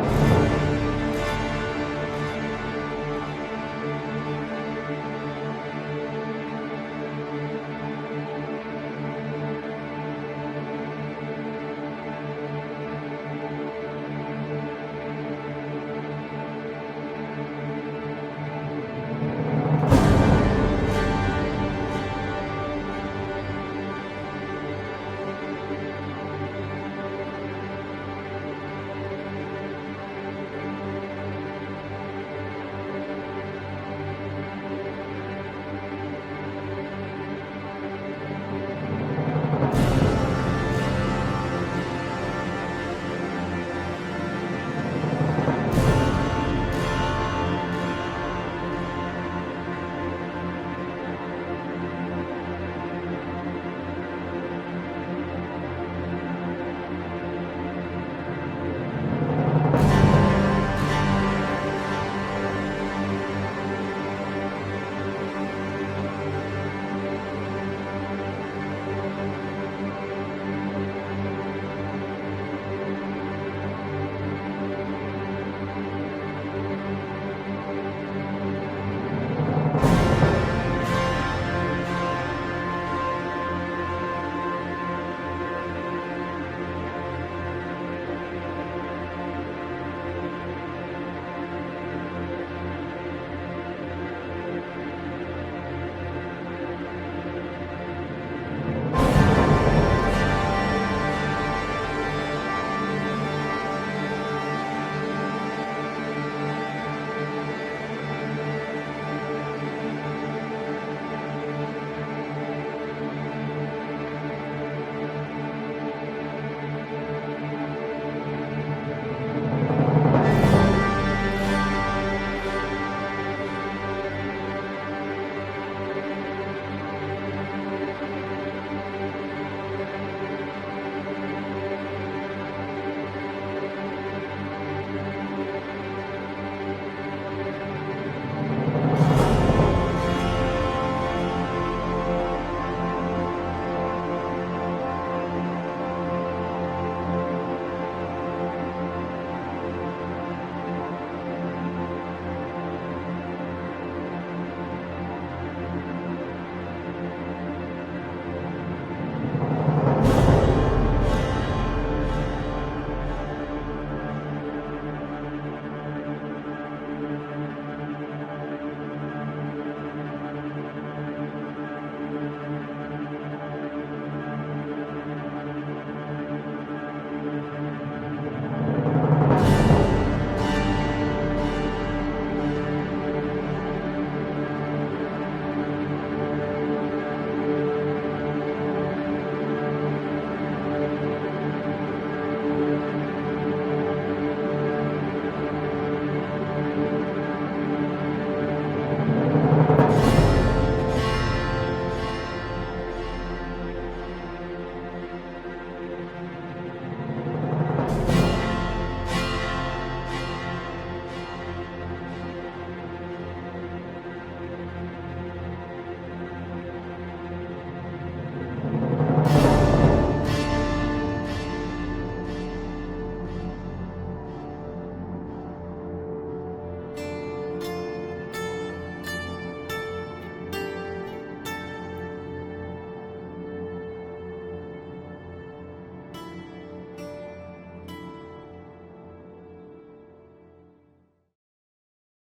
Bye.